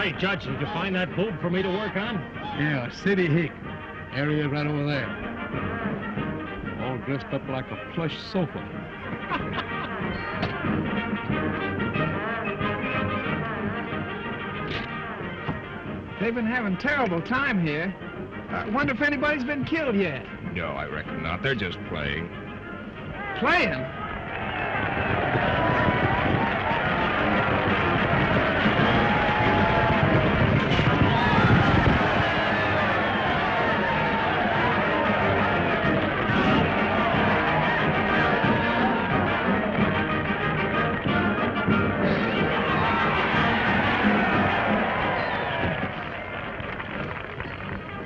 Say, Judge, did you find that boob for me to work on? Yeah, City Hick. Area right over there. All dressed up like a plush sofa. They've been having terrible time here. I wonder if anybody's been killed yet. No, I reckon not. They're just playing. Playing?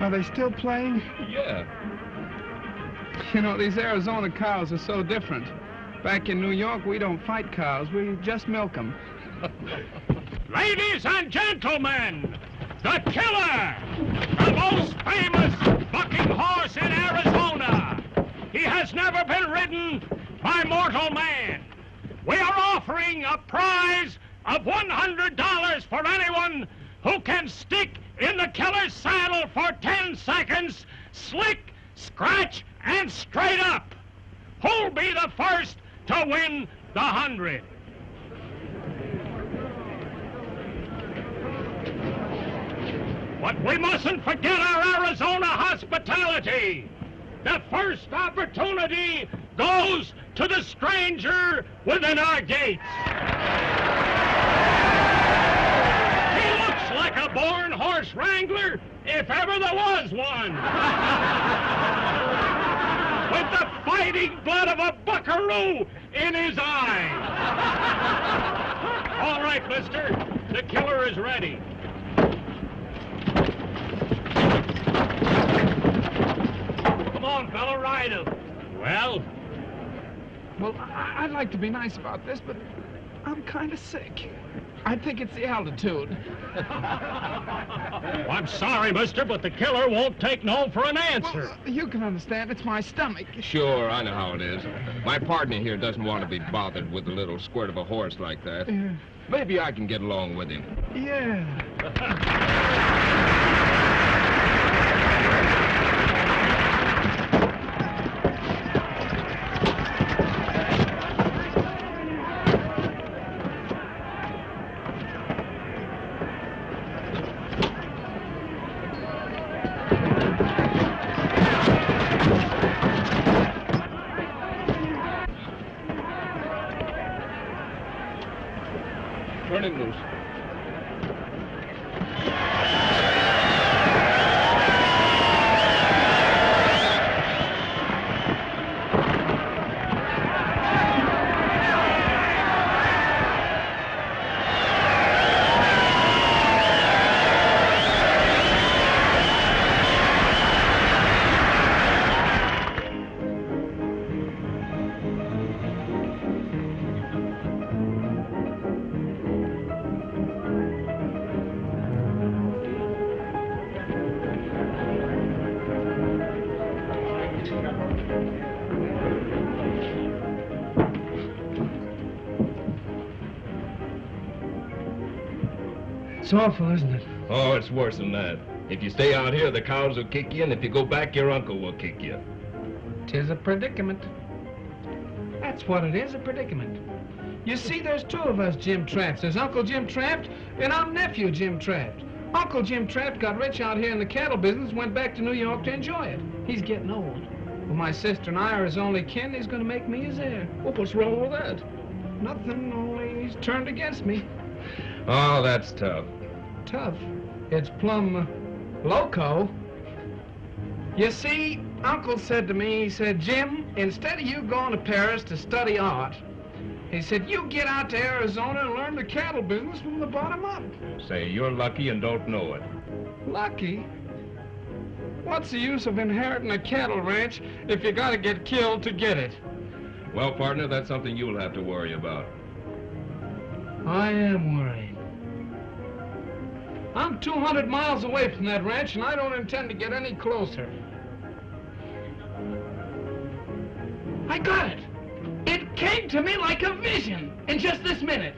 Are they still playing? Yeah. You know, these Arizona cows are so different. Back in New York, we don't fight cows. We just milk them. Ladies and gentlemen, the killer! The most famous bucking horse in Arizona! He has never been ridden by mortal man. We are offering a prize of $100 for anyone who can stick in the killer's saddle for 10 seconds, slick, scratch, and straight up. Who'll be the first to win the 100? But we mustn't forget our Arizona hospitality. The first opportunity goes to the stranger within our gates. Like a born horse wrangler, if ever there was one. With the fighting blood of a buckaroo in his eye. All right, mister, the killer is ready. Come on, fella, ride him. Well? Well, I'd like to be nice about this, but I'm kind of sick. I think it's the altitude. I'm sorry, mister, but the killer won't take no for an answer. Well, you can understand. It's my stomach. Sure, I know how it is. My partner here doesn't want to be bothered with a little squirt of a horse like that. Yeah. Maybe I can get along with him. Yeah. Turn him loose. It's awful, isn't it? Oh, it's worse than that. If you stay out here, the cows will kick you, and if you go back, your uncle will kick you. 'Tis a predicament. That's what it is, a predicament. You see, there's two of us Jim Trafts. There's Uncle Jim Traft, and I'm nephew Jim Traft. Uncle Jim Traft got rich out here in the cattle business, went back to New York to enjoy it. He's getting old. Well, my sister and I are his only kin. He's going to make me his heir. Well, what's wrong with that? Nothing, only he's turned against me. Oh, that's tough. Tough. It's plumb loco. You see, Uncle said to me, he said, Jim, instead of you going to Paris to study art, he said, you get out to Arizona and learn the cattle business from the bottom up. Say, you're lucky and don't know it. Lucky? What's the use of inheriting a cattle ranch if you gotta get killed to get it? Well, partner, that's something you'll have to worry about. I am worried. I'm 200 miles away from that ranch, and I don't intend to get any closer. I got it. It came to me like a vision in just this minute.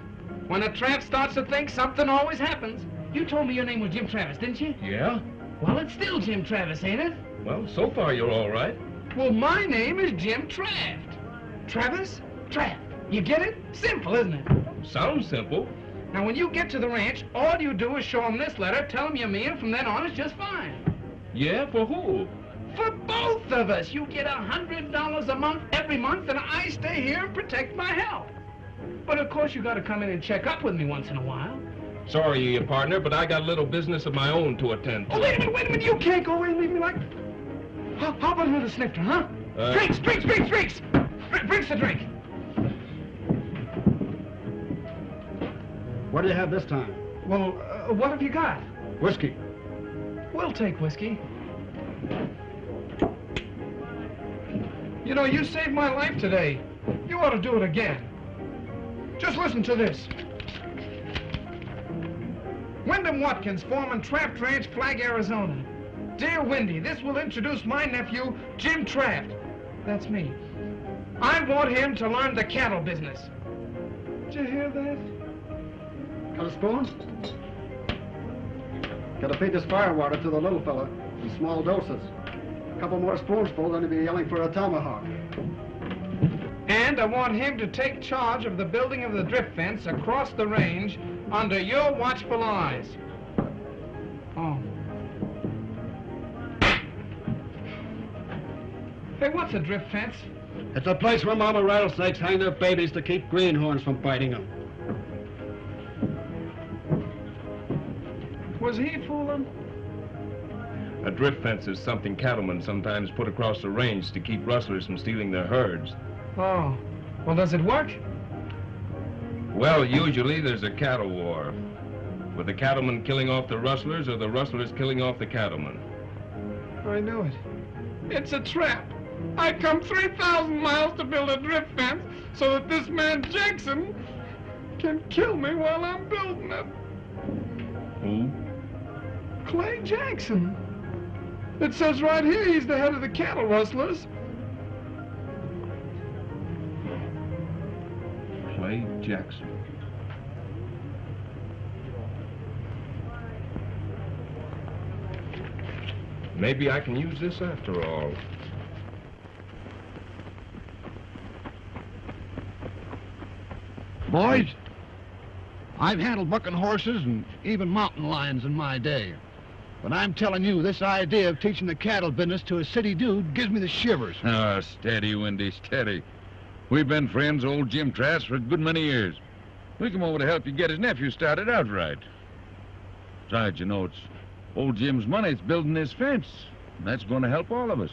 When a tramp starts to think, something always happens. You told me your name was Jim Travis, didn't you? Yeah? Well, it's still Jim Travis, ain't it? Well, so far you're all right. Well, my name is Jim Traft. Travis? Traft. You get it? Simple, isn't it? Sounds simple. Now, when you get to the ranch, all you do is show them this letter, tell them you're me, and from then on, it's just fine. Yeah, for who? For both of us. You get $100 a month every month, and I stay here and protect my health. But, of course, you got to come in and check up with me once in a while. Sorry, partner, but I got a little business of my own to attend to. Oh, wait a minute. You can't go away and leave me like... How about another snifter, huh? Drinks! Drinks the drink. What do you have this time? Well, what have you got? Whiskey. We'll take whiskey. You know, you saved my life today. You ought to do it again. Just listen to this. Wyndham Watkins, foreman, Traft Ranch, Flag, Arizona. Dear Wendy, this will introduce my nephew, Jim Traft. That's me. I want him to learn the cattle business. Did you hear that? Got a spoon? Gotta feed this firewater to the little fella in small doses. A couple more spoonfuls, then he'll be yelling for a tomahawk. And I want him to take charge of the building of the drift fence across the range under your watchful eyes. Oh. Hey, what's a drift fence? It's a place where mama rattlesnakes hang their babies to keep greenhorns from biting them. Was he fooling? A drift fence is something cattlemen sometimes put across the range to keep rustlers from stealing their herds. Oh. Well, does it work? Well, usually there's a cattle war, with the cattlemen killing off the rustlers or the rustlers killing off the cattlemen. I knew it. It's a trap. I come 3,000 miles to build a drift fence so that this man Jackson can kill me while I'm building it. Who? Clay Jackson. It says right here he's the head of the cattle rustlers. Clay Jackson. Maybe I can use this after all. Boys, I've handled bucking horses and even mountain lions in my day. But I'm telling you, this idea of teaching the cattle business to a city dude gives me the shivers. Oh, steady, Wendy, steady. We've been friends, old Jim Traft, for a good many years. We come over to help you get his nephew started out right. Besides, you know, it's old Jim's money. It's building this fence. And that's going to help all of us.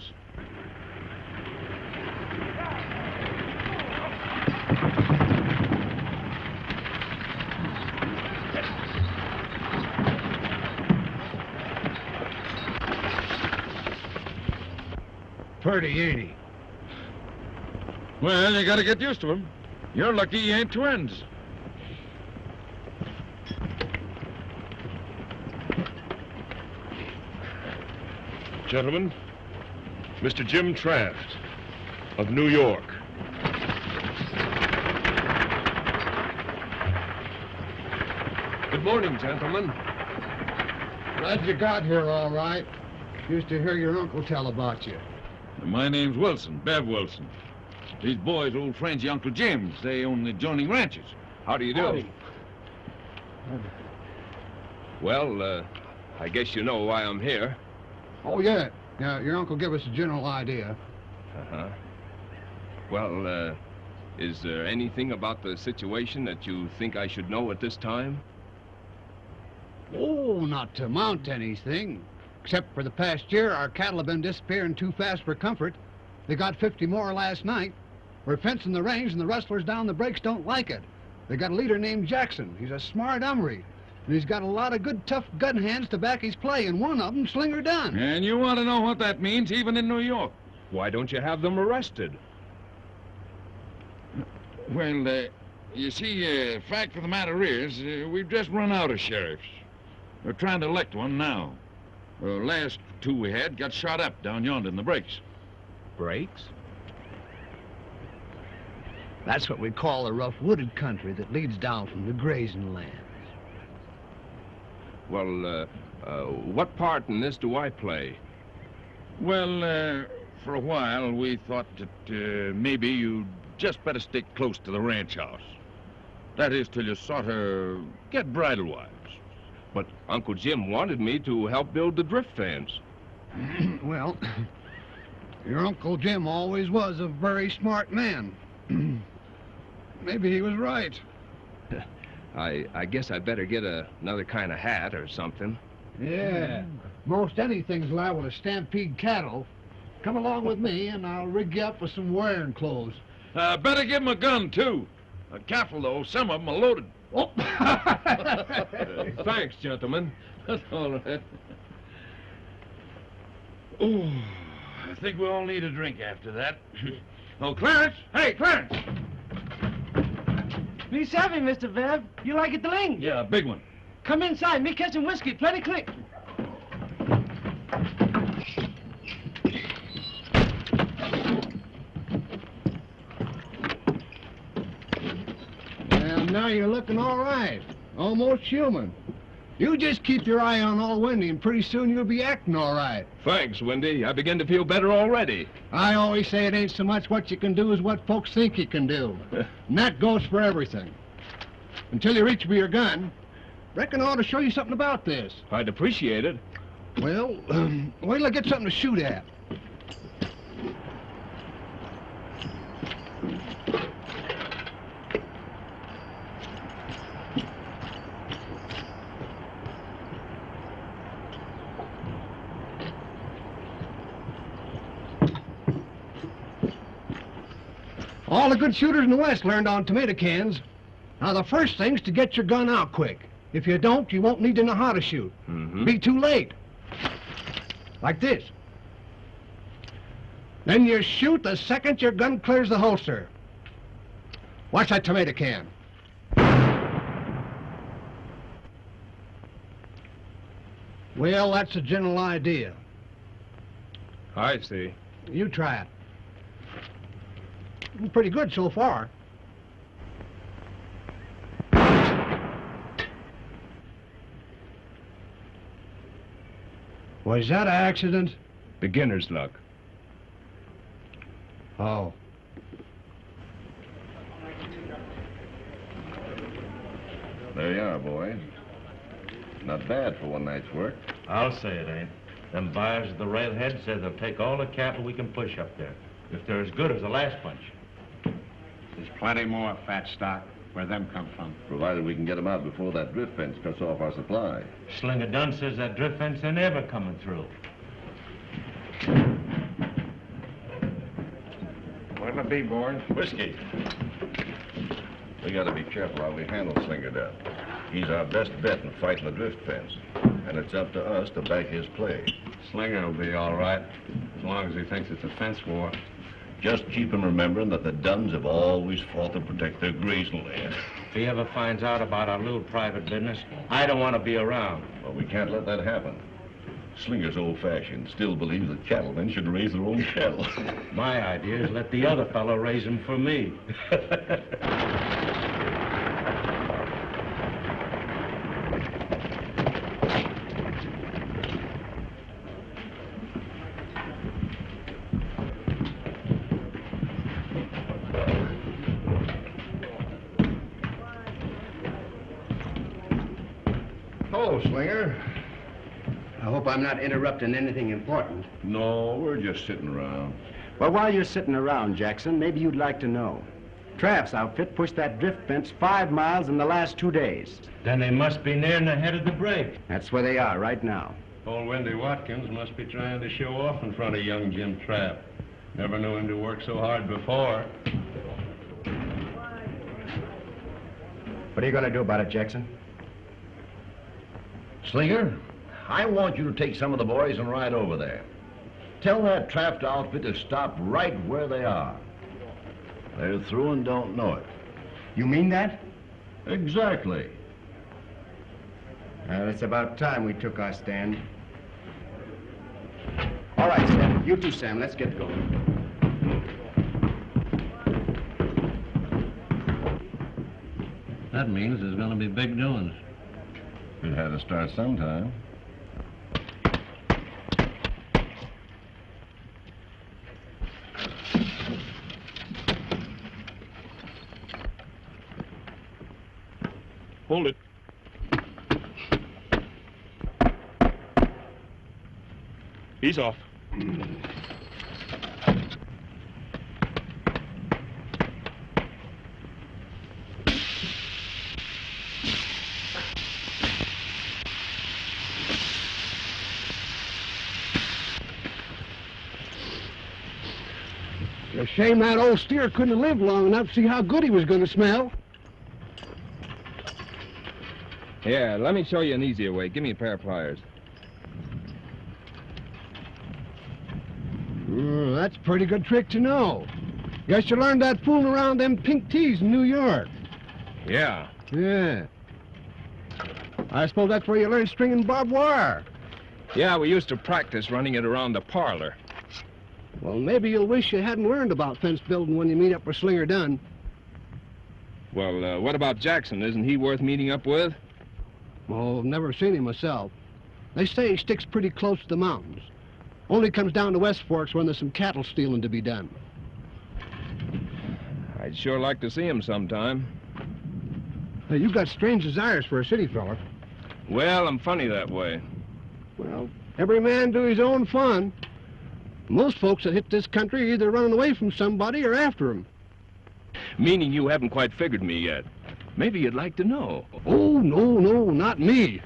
Purdy, ain't he? Well, you got to get used to him. You're lucky you ain't twins. Gentlemen, Mr. Jim Traft of New York. Good morning, gentlemen. Glad you got here all right. Used to hear your uncle tell about you. My name's Wilson, Bev Wilson. These boys, old friends of Uncle Jim's. They own the adjoining ranches. How do you do? Howdy. Well, I guess you know why I'm here. Oh, yeah. Yeah, your uncle gave us a general idea. Uh-huh. Well, is there anything about the situation that you think I should know at this time? Oh, not to amount to anything. Except for the past year, our cattle have been disappearing too fast for comfort. They got 50 more last night. We're fencing the range, and the rustlers down the breaks don't like it. They got a leader named Jackson. He's a smart umry. And he's got a lot of good, tough gun hands to back his play, and one of them, Slinger Dunn. And you want to know what that means, even in New York? Why don't you have them arrested? Well, you see, fact of the matter is, we've just run out of sheriffs. We're trying to elect one now. Last two we had got shot up down yonder in the breaks. Breaks? That's what we call the rough wooded country that leads down from the grazing lands. Well, what part in this do I play? Well, for a while, we thought that maybe you'd just better stick close to the ranch house. That is, till you sort of get bridle wise. But Uncle Jim wanted me to help build the drift fence. Well, your Uncle Jim always was a very smart man. Maybe he was right. I guess I better get another kind of hat or something. Yeah. Most anything's liable to stampede cattle. Come along with me, and I'll rig you up with some wearing clothes. Better give him a gun, too. Careful, though. Some of them are loaded. Oh. Thanks, gentlemen. That's all right. Oh, I think we all need a drink after that. Oh, Clarence! Hey, Clarence! Me savvy, Mr. Vev. You like it, the ling? Yeah, a big one. Come inside. Me catch some whiskey. Plenty quick. Well, now you're looking all right. Almost human. You just keep your eye on old Wendy, and pretty soon you'll be acting all right. Thanks, Wendy. I begin to feel better already. I always say it ain't so much what you can do as what folks think you can do. And that goes for everything. Until you reach for your gun, reckon I ought to show you something about this. I'd appreciate it. Well, wait till I get something to shoot at. All the good shooters in the West learned on tomato cans. Now, the first thing's to get your gun out quick. If you don't, you won't need to know how to shoot. Be too late. Like this. Then you shoot the second your gun clears the holster. Watch that tomato can. Well, that's a general idea. I see. You try it. Pretty good so far. Was that an accident? Beginner's luck. Oh. There you are, boys. Not bad for one night's work. I'll say it ain't. Them buyers at the railhead said they'll take all the cattle we can push up there, if they're as good as the last bunch. There's plenty more fat stock. Where them come from? Provided we can get them out before that drift fence cuts off our supply. Slinger Dunn says that drift fence ain't ever coming through. What'll it be, boys? Whiskey. We gotta be careful how we handle Slinger Dunn. He's our best bet in fighting the drift fence. And it's up to us to back his play. Slinger will be all right, as long as he thinks it's a fence war. Just keep him remembering that the Dunns have always fought to protect their grazing land. If he ever finds out about our little private business, I don't want to be around. Well, we can't let that happen. Slinger's old-fashioned, still believes that cattlemen should raise their own cattle. My idea is let the other fellow raise them for me. Hello, Slinger. I hope I'm not interrupting anything important. No, we're just sitting around. Well, while you're sitting around, Jackson, maybe you'd like to know. Traft's outfit pushed that drift fence 5 miles in the last 2 days. Then they must be nearing the head of the break. That's where they are right now. Old Wendy Watkins must be trying to show off in front of young Jim Traft. Never knew him to work so hard before. What are you going to do about it, Jackson? Slinger, I want you to take some of the boys and ride over there. Tell that Traft outfit to stop right where they are. They're through and don't know it. You mean that? Exactly. It's about time we took our stand. All right, Sam. You too, Sam. Let's get going. That means there's going to be big doings. It had to start sometime. Hold it. He's off. A shame that old steer couldn't have lived long enough to see how good he was going to smell. Yeah, let me show you an easier way. Give me a pair of pliers. That's a pretty good trick to know. Guess you learned that fooling around them pink tees in New York. Yeah. Yeah. I suppose that's where you learned stringing barbed wire. Yeah, we used to practice running it around the parlor. Well, maybe you'll wish you hadn't learned about fence building when you meet up with Slinger Dunn. Well, what about Jackson? Isn't he worth meeting up with? Oh, I've never seen him myself. They say he sticks pretty close to the mountains. Only comes down to West Forks when there's some cattle stealing to be done. I'd sure like to see him sometime. Hey, you've got strange desires for a city fella. Well, I'm funny that way. Well, every man do his own fun. Most folks that hit this country are either running away from somebody or after them. Meaning you haven't quite figured me yet. Maybe you'd like to know. Oh, no, not me.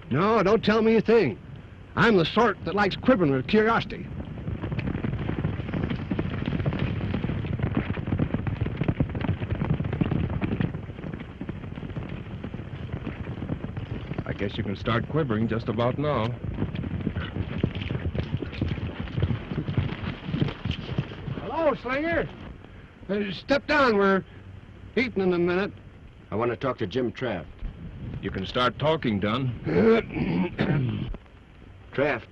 No, don't tell me a thing. I'm the sort that likes quivering with curiosity. I guess you can start quivering just about now. Hello, Slinger. Step down. We're eating in a minute. I want to talk to Jim Traft. You can start talking, Dunn. Traft,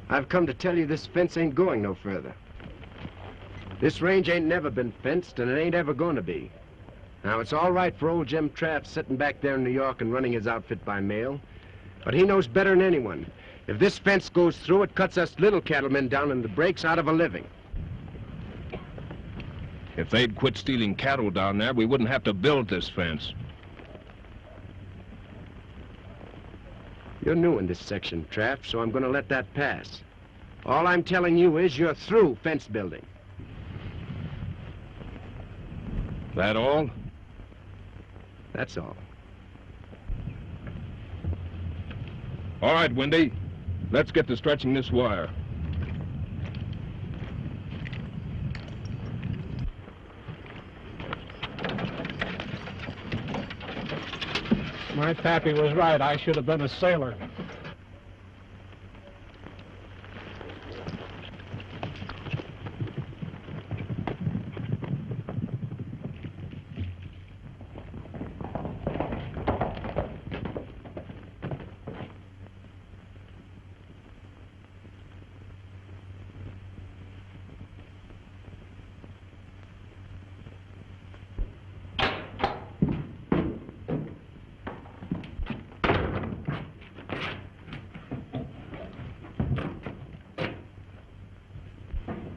I've come to tell you this fence ain't going no further. This range ain't never been fenced, and it ain't ever going to be. Now, it's all right for old Jim Traft sitting back there in New York and running his outfit by mail, but he knows better than anyone. If this fence goes through, it cuts us little cattlemen down in the breaks out of a living. If they'd quit stealing cattle down there, we wouldn't have to build this fence. You're new in this section, Traft, so I'm going to let that pass. All I'm telling you is you're through fence building. That all? That's all. All right, Wendy. Let's get to stretching this wire. My pappy was right. I should have been a sailor.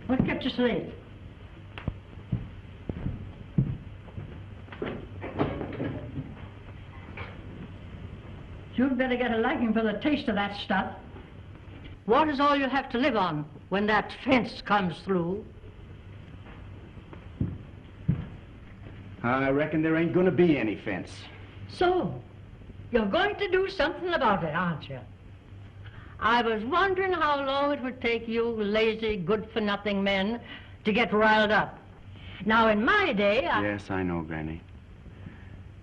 What kept you so late? You'd better get a liking for the taste of that stuff. Water's all you'll have to live on when that fence comes through. I reckon there ain't gonna be any fence. So, you're going to do something about it, aren't you? I was wondering how long it would take you lazy, good-for-nothing men to get riled up. Now, in my day, Yes, I know, Granny.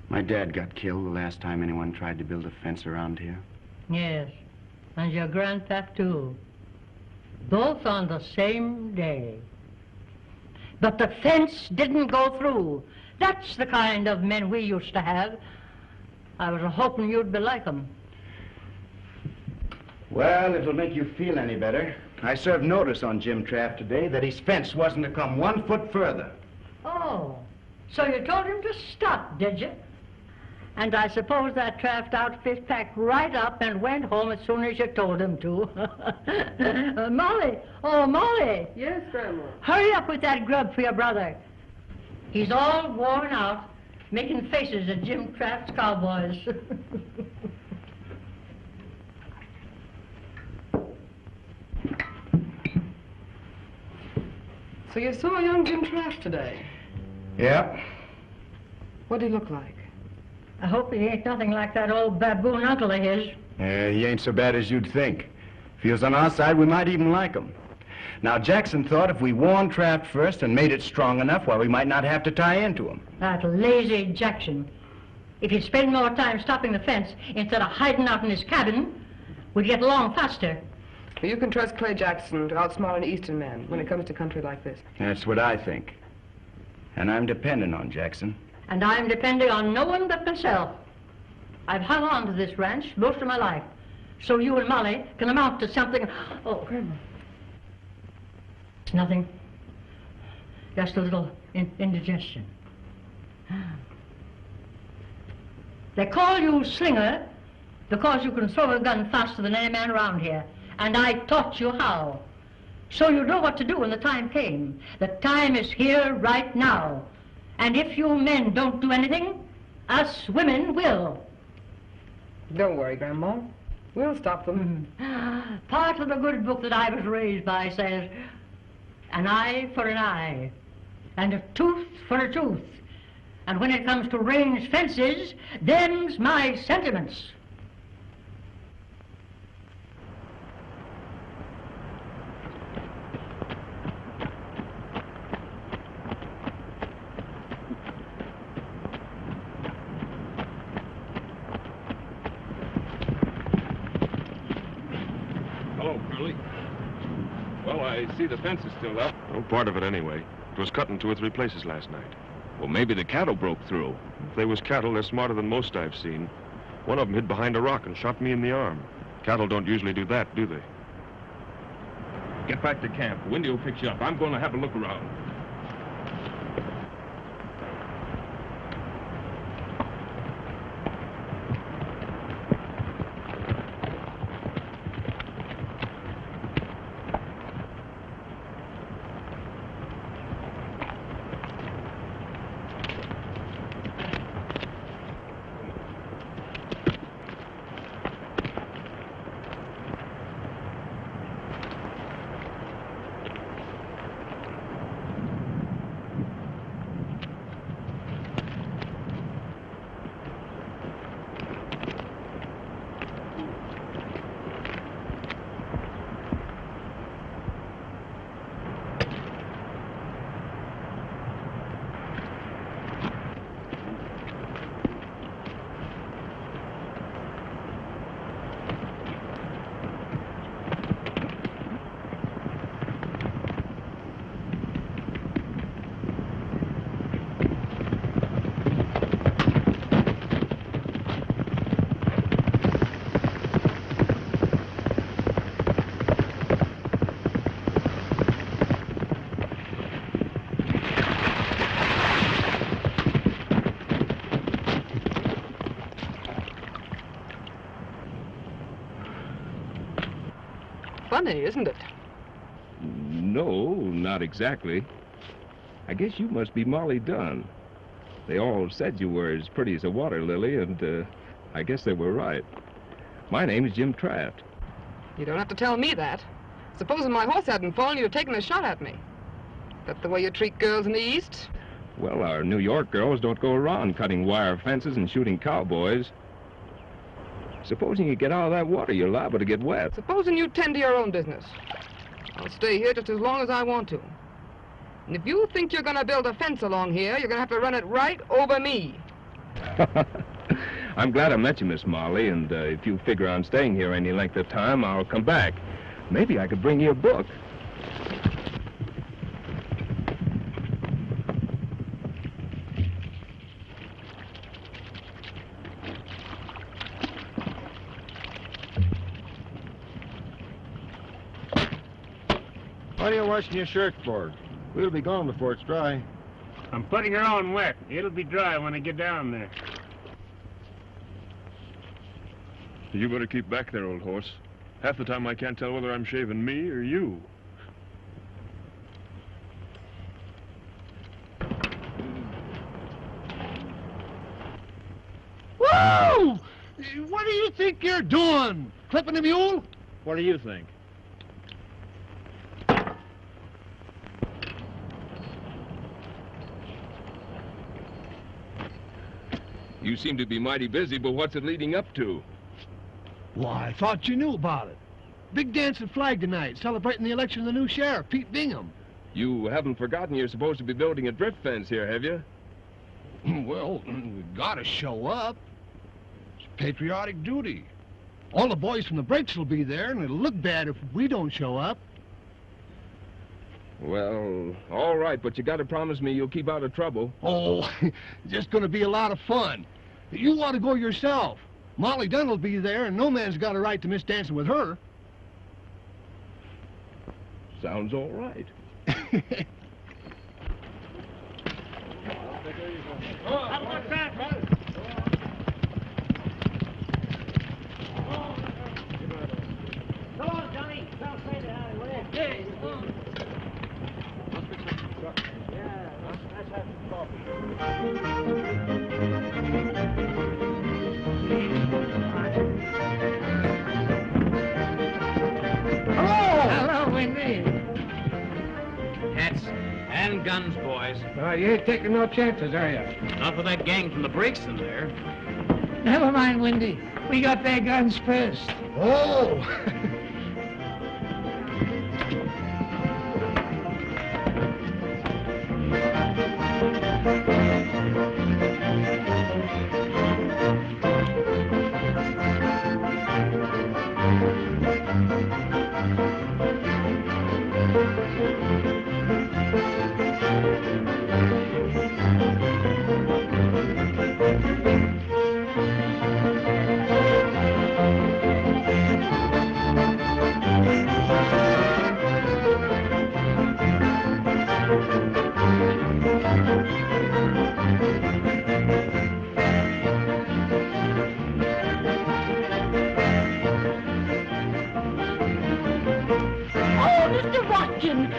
My dad got killed the last time anyone tried to build a fence around here. Yes, and your grandpap, too. Both on the same day. But the fence didn't go through. That's the kind of men we used to have. I was hoping you'd be like them. Well, if it'll make you feel any better, I served notice on Jim Traft today that his fence wasn't to come 1 foot further. Oh, so you told him to stop, did you? And I suppose that Traft outfit packed right up and went home as soon as you told him to. Molly! Oh, Molly! Yes, Grandma? Hurry up with that grub for your brother. He's all worn out, making faces at Jim Traft's cowboys. So you saw young Jim Traft today? Yep. What'd he look like? I hope he ain't nothing like that old baboon uncle of his. He ain't so bad as you'd think. If he was on our side, we might even like him. Now, Jackson thought if we warned Traft first and made it strong enough, well, we might not have to tie into him. That lazy Jackson. If he'd spend more time stopping the fence instead of hiding out in his cabin, we'd get along faster. You can trust Clay Jackson to outsmart an Eastern man when it comes to country like this. That's what I think. And I'm depending on Jackson. And I'm depending on no one but myself. I've hung on to this ranch most of my life, so you and Molly can amount to something. Oh, Grandma. It's nothing. Just a little indigestion. They call you Slinger because you can throw a gun faster than any man around here. And I taught you how. So you know what to do when the time came. The time is here right now. And if you men don't do anything, us women will. Don't worry, Grandma. We'll stop them. Part of the good book that I was raised by says, an eye for an eye, and a tooth for a tooth. And when it comes to range fences, them's my sentiments. Well, I see the fence is still up. Well, part of it anyway. It was cut in 2 or 3 places last night. Well, maybe the cattle broke through. If they was cattle, they're smarter than most I've seen. One of them hid behind a rock and shot me in the arm. Cattle don't usually do that, do they? Get back to camp. Windy will fix you up. I'm going to have a look around. Funny, isn't it? No, not exactly. I guess you must be Molly Dunn. They all said you were as pretty as a water lily, and I guess they were right. My name is Jim Traft. You don't have to tell me that. Supposing my horse hadn't fallen, you'd have taken a shot at me. That the way you treat girls in the East? Well, our New York girls don't go around cutting wire fences and shooting cowboys. Supposing you get out of that water, you're liable to get wet. Supposing you tend to your own business. I'll stay here just as long as I want to. And if you think you're going to build a fence along here, you're going to have to run it right over me. I'm glad I met you, Miss Molly, and if you figure on staying here any length of time, I'll come back. Maybe I could bring you a book. What are you washing your shirt for? We'll be gone before it's dry. I'm putting her on wet. It'll be dry when I get down there. You better keep back there, old horse. Half the time I can't tell whether I'm shaving me or you. Whoa! What do you think you're doing? Clipping a mule? What do you think? You seem to be mighty busy, but what's it leading up to? Why, I thought you knew about it. Big dance at Flag tonight, celebrating the election of the new sheriff, Pete Bingham. You haven't forgotten you're supposed to be building a drift fence here, have you? Well, we gotta show up. It's patriotic duty. All the boys from the breaks will be there, and it'll look bad if we don't show up. Well, all right, but you gotta promise me you'll keep out of trouble. Oh, just gonna be a lot of fun. You want to go yourself. Molly Dunn will be there, and no man's got a right to miss dancing with her. Sounds all right. Come on, Johnny. Don't say that. Hey, come on. Yeah, let's have some coffee. Hello, Wendy. Hats and guns, boys. You ain't taking no chances, are you? Not with that gang from the breaks in there. Never mind, Wendy. We got their guns first. Oh!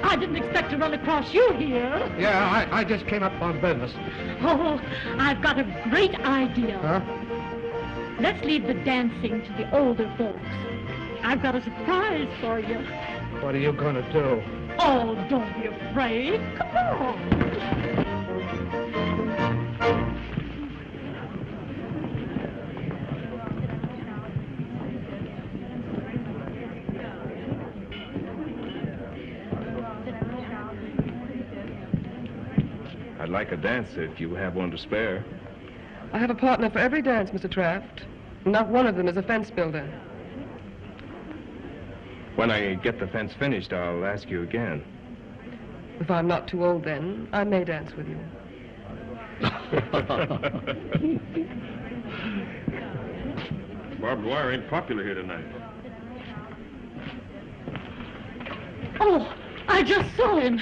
I didn't expect to run across you here. Yeah, I just came up on business. Oh, I've got a great idea. Huh? Let's leave the dancing to the older folks. I've got a surprise for you. What are you going to do? Oh, don't be afraid. Come on. I'd like a dance if you have one to spare. I have a partner for every dance, Mr. Traft. Not one of them is a fence builder. When I get the fence finished, I'll ask you again. If I'm not too old then, I may dance with you. Barbed wire ain't popular here tonight. Oh, I just saw him.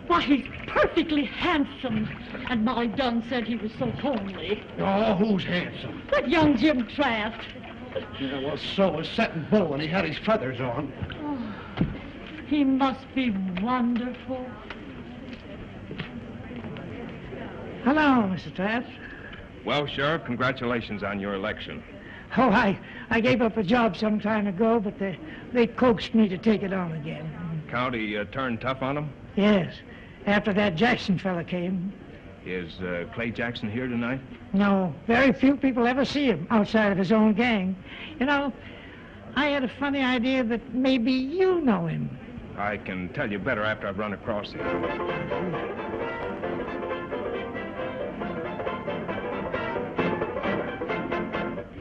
Why, he's perfectly handsome. And Molly Dunn said he was so homely. Oh, who's handsome? That young Jim Traft. Yeah, well, so was Settin' Bull when he had his feathers on. Oh, he must be wonderful. Hello, Mr. Traft. Well, Sheriff, congratulations on your election. Oh, I gave up a job some time ago, but they coaxed me to take it on again. County turned tough on them? Yes, after that Jackson fella came. Is Clay Jackson here tonight? No, very few people ever see him outside of his own gang. You know, I had a funny idea that maybe you know him. I can tell you better after I've run across him.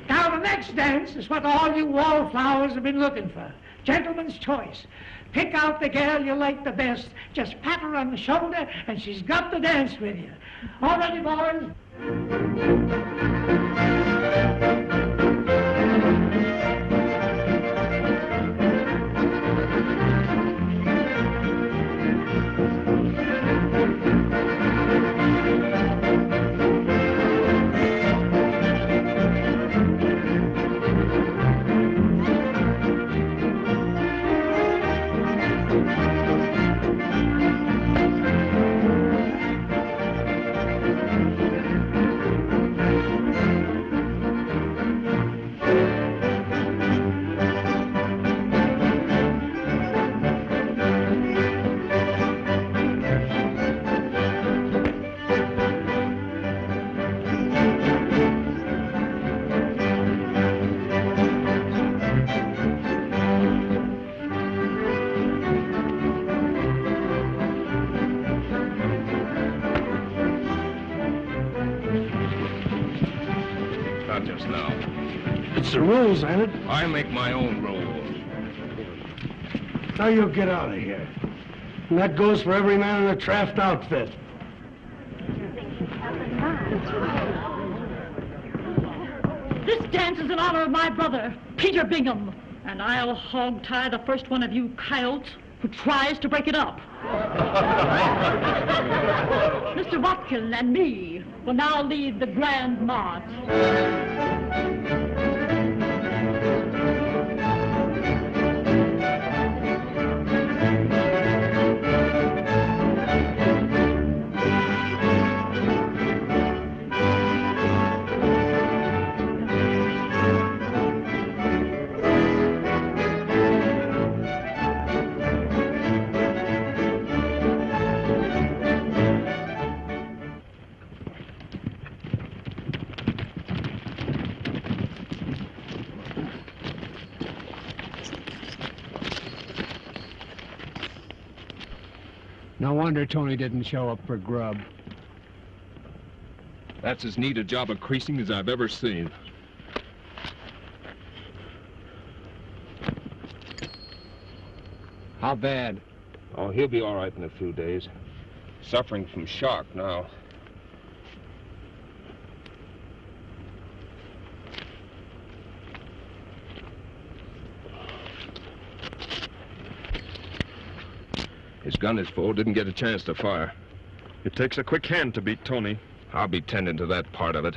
Now, the next dance is what all you wallflowers have been looking for. Gentleman's choice. Pick out the girl you like the best. Just pat her on the shoulder, and she's got to dance with you. All ready, boys? Not just now. It's the rules, ain't it? I make my own rules. Now you get out of here. And that goes for every man in the Traft outfit. This dance is in honor of my brother, Peter Bingham, and I'll hog-tie the first one of you coyotes who tries to break it up. Mr. Watkin and me will now lead the grand march. No wonder Tony didn't show up for grub. That's as neat a job of creasing as I've ever seen. How bad? Oh, he'll be all right in a few days. Suffering from shock now. His gun is full, didn't get a chance to fire. It takes a quick hand to beat Tony. I'll be tending to that part of it.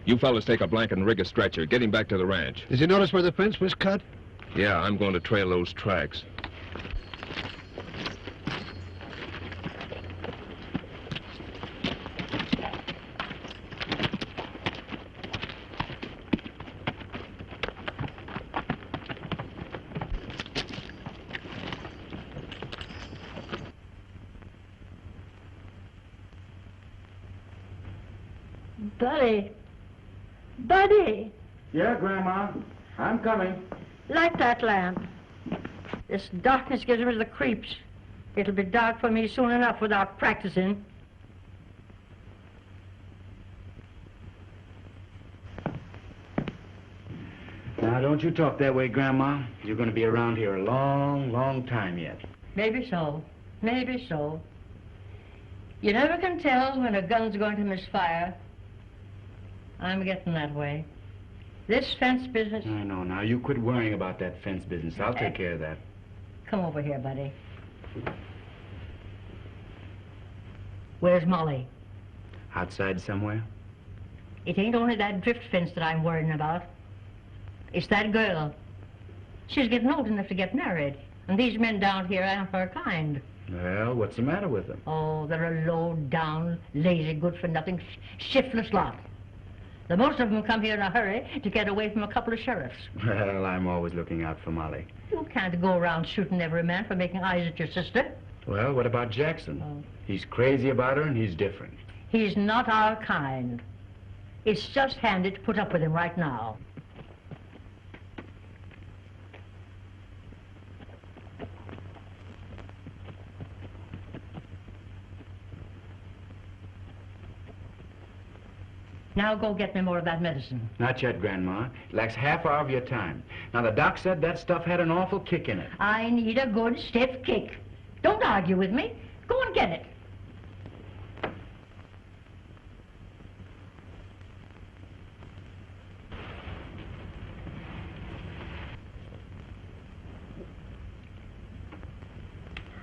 You fellas take a blanket and rig a stretcher. Get him back to the ranch. Did you notice where the fence was cut? Yeah, I'm going to trail those tracks. Buddy. Buddy. Yeah, Grandma. I'm coming. Light that lamp. This darkness gives me the creeps. It'll be dark for me soon enough without practicing. Now, don't you talk that way, Grandma. You're going to be around here a long, long time yet. Maybe so. Maybe so. You never can tell when a gun's going to misfire. I'm getting that way. This fence business... I know. Now, you quit worrying about that fence business. I'll take care of that. Come over here, buddy. Where's Molly? Outside somewhere? It ain't only that drift fence that I'm worrying about. It's that girl. She's getting old enough to get married. And these men down here aren't her kind. Well, what's the matter with them? Oh, they're a low-down, lazy, good-for-nothing, shiftless lot. The most of them come here in a hurry to get away from a couple of sheriffs. Well, I'm always looking out for Molly. You can't go around shooting every man for making eyes at your sister. Well, what about Jackson? He's crazy about her and he's different. He's not our kind. It's just handy to put up with him right now. Now go get me more of that medicine. Not yet, Grandma. It lacks half hour of your time. Now, the doc said that stuff had an awful kick in it. I need a good stiff kick. Don't argue with me. Go and get it.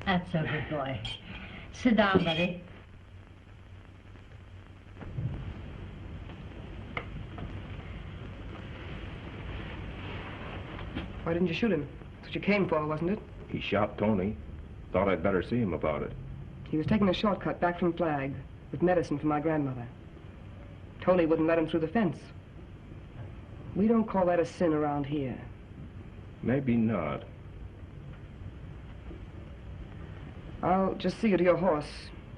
That's a good boy. Sit down, buddy. Why didn't you shoot him? That's what you came for, wasn't it? He shot Tony. Thought I'd better see him about it. He was taking a shortcut back from Flag with medicine for my grandmother. Tony wouldn't let him through the fence. We don't call that a sin around here. Maybe not. I'll just see you to your horse,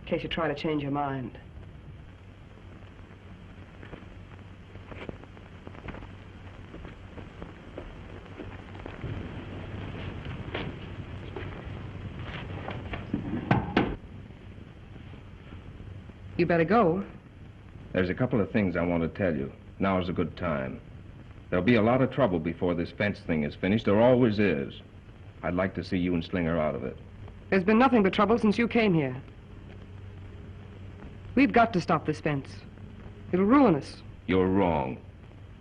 in case you try to change your mind. You better go. There's a couple of things I want to tell you. Now's a good time. There'll be a lot of trouble before this fence thing is finished. There always is. I'd like to see you and Slinger out of it. There's been nothing but trouble since you came here. We've got to stop this fence. It'll ruin us. You're wrong.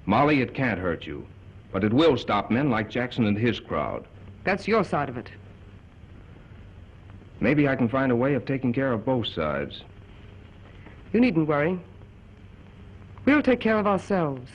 Molly, it can't hurt you. But it will stop men like Jackson and his crowd. That's your side of it. Maybe I can find a way of taking care of both sides. You needn't worry. We'll take care of ourselves.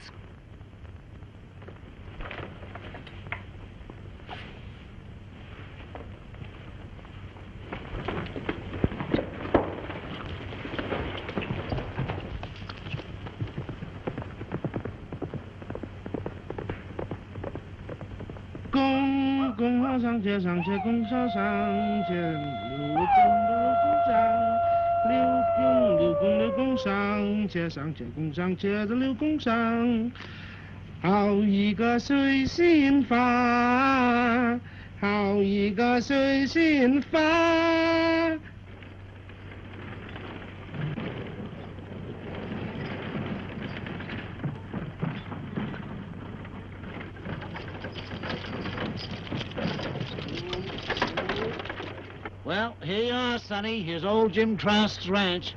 Well, here you are, Sonny. Here's old Jim Traft's ranch.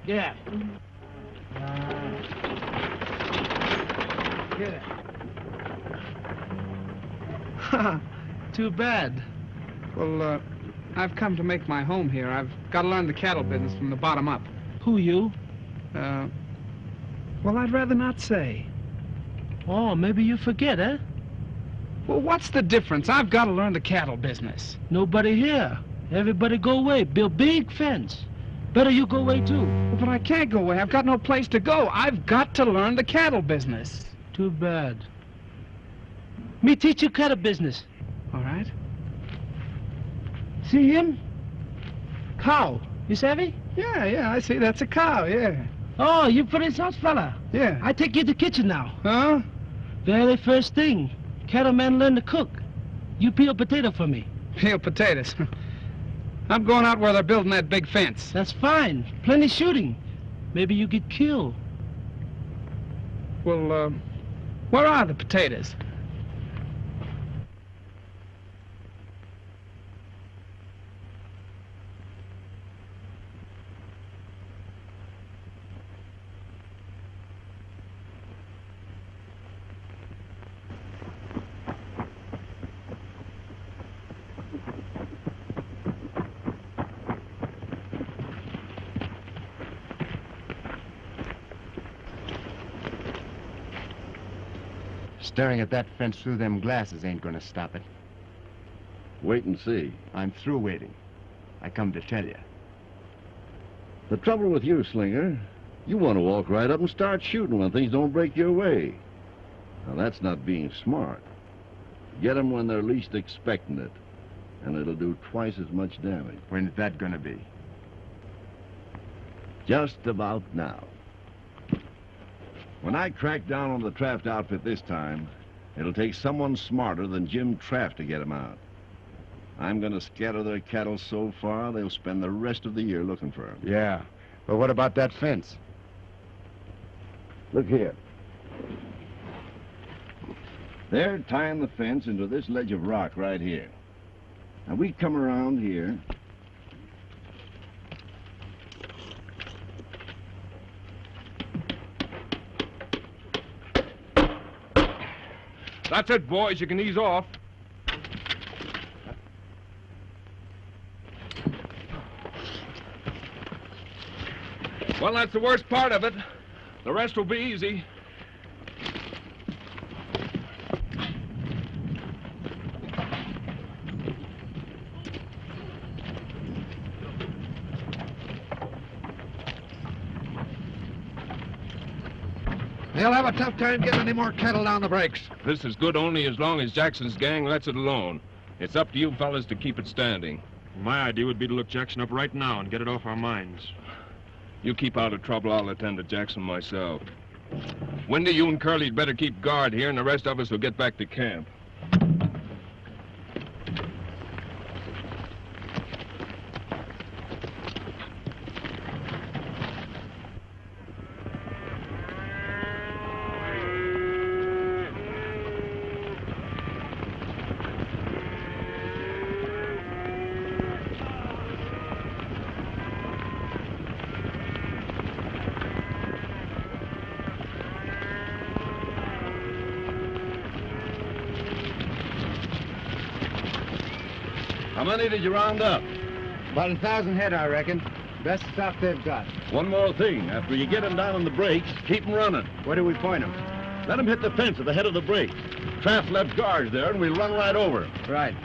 Get out. Too bad. Well, I've come to make my home here. I've got to learn the cattle business from the bottom up. Who you? Well, I'd rather not say. Oh, maybe you forget, eh? Well, what's the difference? I've got to learn the cattle business. Nobody here. Everybody go away. Build big fence. Better you go away, too. Well, but I can't go away. I've got no place to go. I've got to learn the cattle business. Too bad. Me teach you cattle business. All right. See him? Cow. You savvy? Yeah, I see. That's a cow, yeah. Oh, you Prince House fella. Yeah. I take you to the kitchen now. Huh? Very first thing. Cattleman learn to cook. You peel potato for me. Peel potatoes? I'm going out where they're building that big fence. That's fine. Plenty shooting. Maybe you get killed. Well, where are the potatoes? Staring at that fence through them glasses ain't gonna stop it. Wait and see. I'm through waiting. I come to tell you. The trouble with you, Slinger, you want to walk right up and start shooting when things don't break your way. Now, that's not being smart. Get them when they're least expecting it, and it'll do twice as much damage. When's that gonna be? Just about now. When I crack down on the Traft outfit this time, it'll take someone smarter than Jim Traft to get them out. I'm going to scatter their cattle so far, they'll spend the rest of the year looking for them. Yeah, but what about that fence? Look here. They're tying the fence into this ledge of rock right here. Now, we come around here. That's it, boys. You can ease off. Well, that's the worst part of it. The rest will be easy. They'll have a tough time getting any more cattle down the breaks. This is good only as long as Jackson's gang lets it alone. It's up to you fellas to keep it standing. My idea would be to look Jackson up right now and get it off our minds. You keep out of trouble, I'll attend to Jackson myself. Wendy, you and Curly'd better keep guard here, and the rest of us will get back to camp. How many did you round up? About 1,000 head, I reckon. Best stuff they've got. One more thing. After you get them down on the brakes, keep them running. Where do we point them? Let them hit the fence at the head of the brakes. Traft left guards there, and we'll run right over. Right.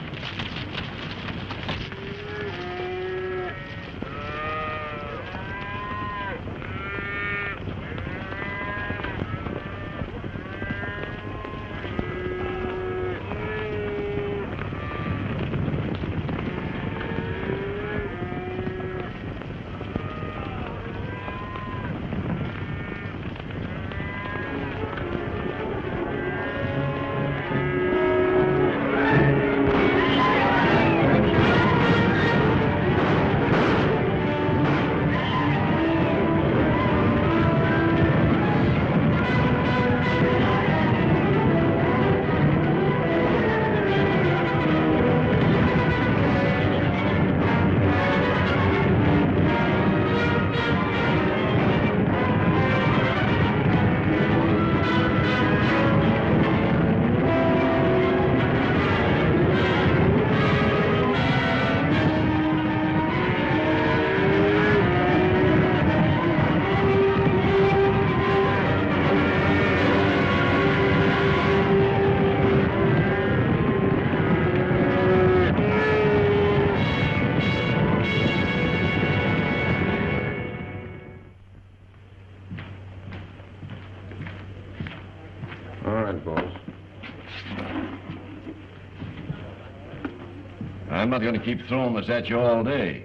I'm not going to keep throwing this at you all day.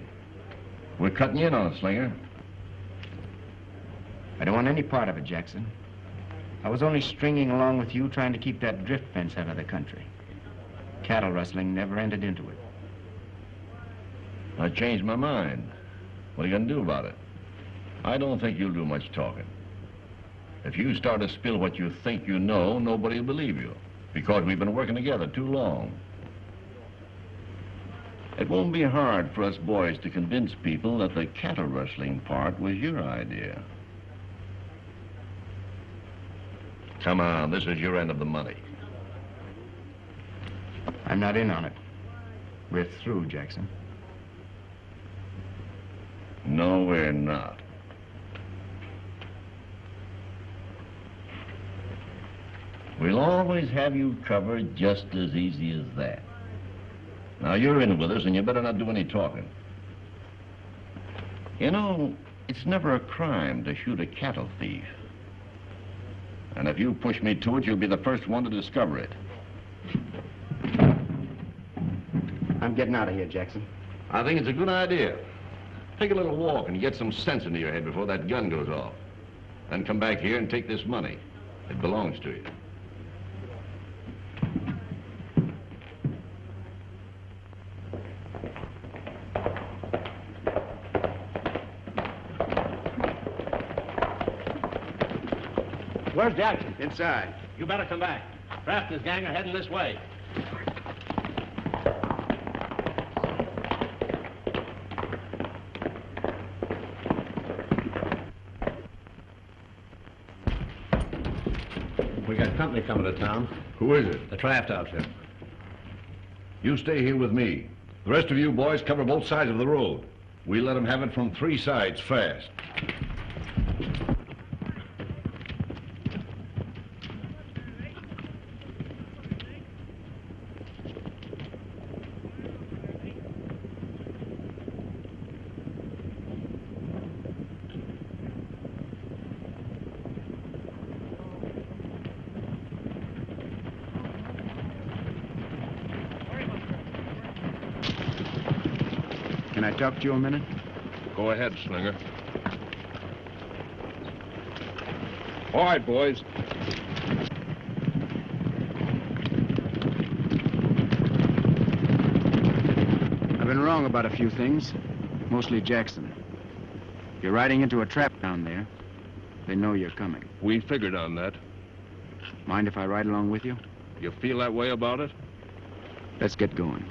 We're cutting you in on it, Slinger. I don't want any part of it, Jackson. I was only stringing along with you, trying to keep that drift fence out of the country. Cattle rustling never entered into it. I changed my mind. What are you going to do about it? I don't think you'll do much talking. If you start to spill what you think you know, nobody will believe you, because we've been working together too long. It won't be hard for us boys to convince people that the cattle rustling part was your idea. Come on, this is your end of the money. I'm not in on it. We're through, Jackson. No, we're not. We'll always have you covered just as easy as that. Now, you're in with us, and you better not do any talking. You know, it's never a crime to shoot a cattle thief. And if you push me to it, you'll be the first one to discover it. I'm getting out of here, Jackson. I think it's a good idea. Take a little walk and get some sense into your head before that gun goes off. Then come back here and take this money. It belongs to you. Where's Jackson? Inside. You better come back. Traft and his gang are heading this way. We got company coming to town. Who is it? The Traft outfit. You stay here with me. The rest of you boys cover both sides of the road. We let them have it from 3 sides fast. talk to you a minute? Go ahead, Slinger. All right, boys. I've been wrong about a few things, mostly Jackson. If you're riding into a trap down there, they know you're coming. We figured on that. Mind if I ride along with you? You feel that way about it? Let's get going.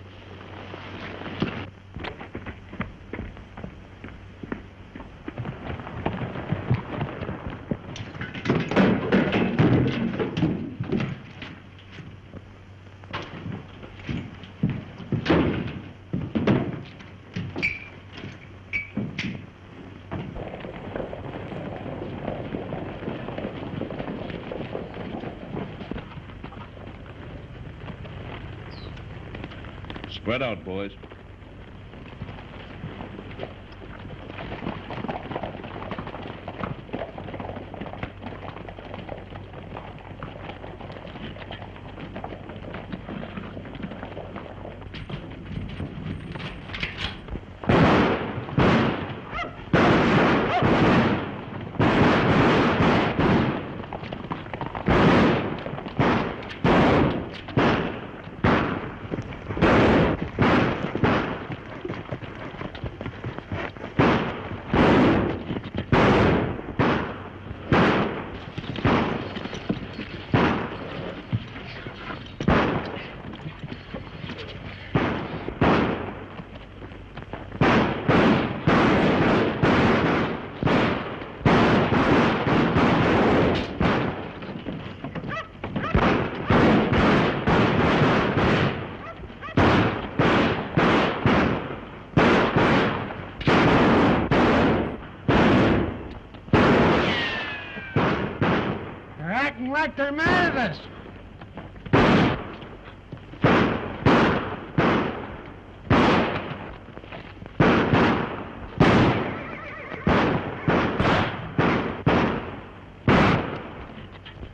Spread out, boys. Like they're mad at us.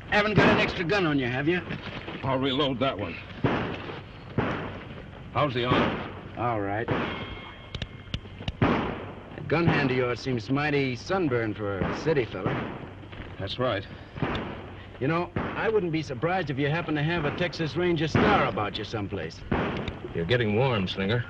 Haven't got an extra gun on you, have you? I'll reload that one. How's the arm? All right. That gun hand of yours seems mighty sunburned for a city fella. That's right. You know, I wouldn't be surprised if you happen to have a Texas Ranger star about you someplace. You're getting warm, Slinger.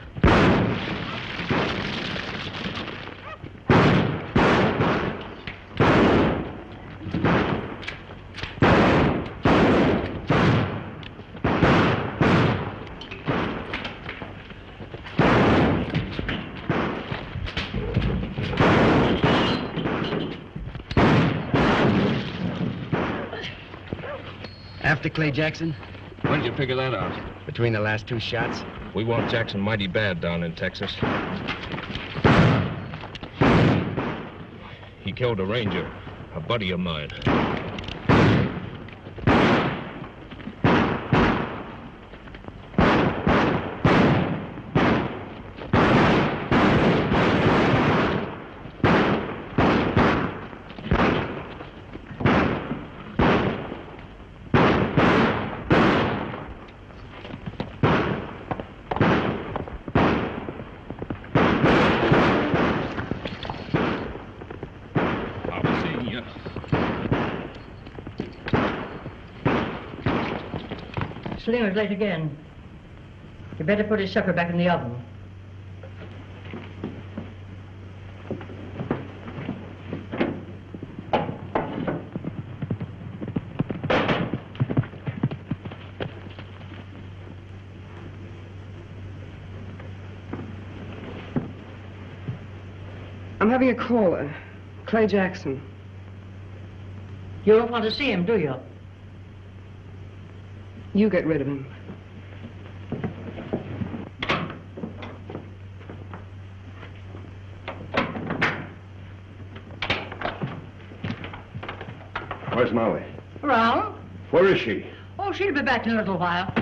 After Clay Jackson? When did you figure that out? Between the last two shots. We want Jackson mighty bad down in Texas. He killed a ranger, a buddy of mine. Slinger's late again. You better put his supper back in the oven. I'm having a caller, Clay Jackson. You don't want to see him, do you? You get rid of him. Where's Molly? Around? Where is she? Oh, she'll be back in a little while.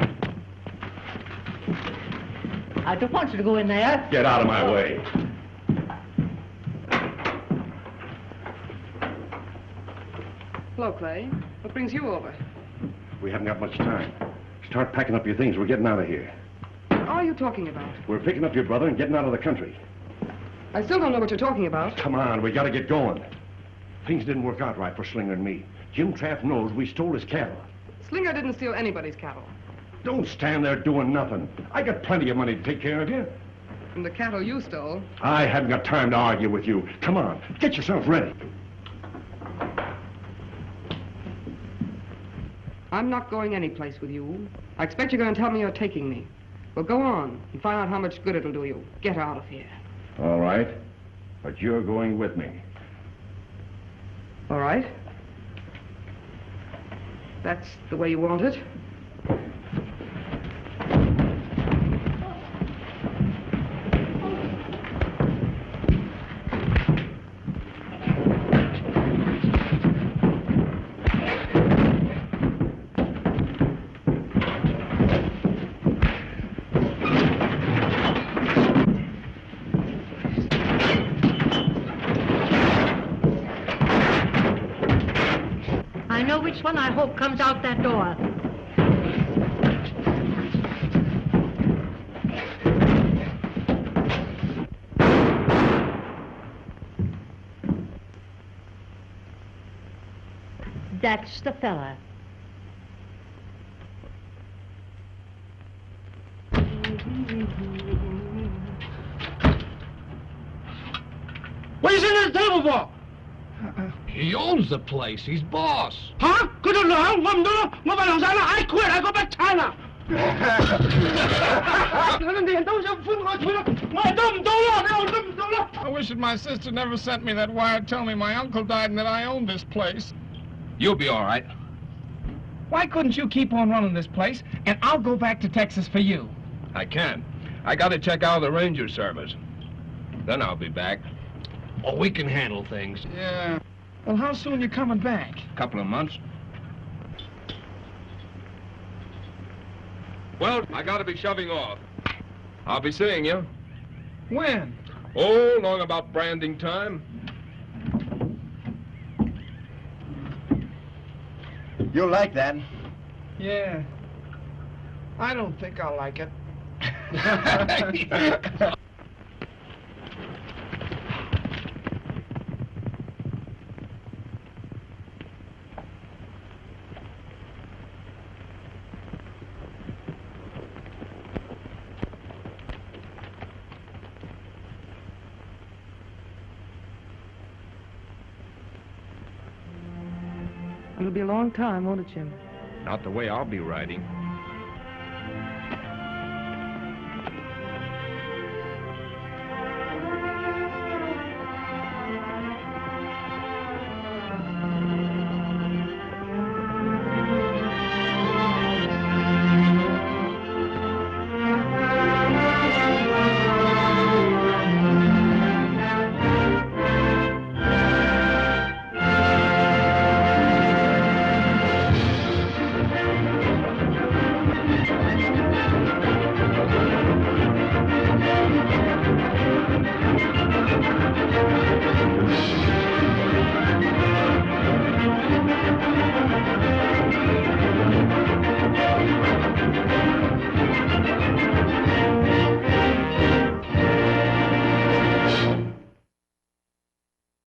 I don't want you to go in there. Get out of my way. Hello, Clay. What brings you over? We haven't got much time. Start packing up your things. We're getting out of here. What are you talking about? We're picking up your brother and getting out of the country. I still don't know what you're talking about. Come on, we gotta get going. Things didn't work out right for Slinger and me. Jim Traft knows we stole his cattle. Slinger didn't steal anybody's cattle. Don't stand there doing nothing. I got plenty of money to take care of you. From the cattle you stole. I haven't got time to argue with you. Come on, get yourself ready. I'm not going anyplace with you. I expect you're going to tell me you're taking me. Well, go on and find out how much good it'll do you. Get out of here. All right, but you're going with me. All right. That's the way you want it. I know which one I hope comes out that door. That's the fella. What are you sitting at the table for? He owns the place. He's boss. Huh? I quit. I go back to China. I wish that my sister never sent me that wire telling me my uncle died and that I owned this place. You'll be all right. Why couldn't you keep on running this place, and I'll go back to Texas for you? I can. I got to check out the ranger service. Then I'll be back. Oh, we can handle things. Yeah. Well, how soon you coming back? A couple of months. Well, I got to be shoving off. I'll be seeing you. When? Oh, long about branding time. You'll like that. Yeah. I don't think I'll like it. It'll be a long time, won't it, Jim? Not the way I'll be riding.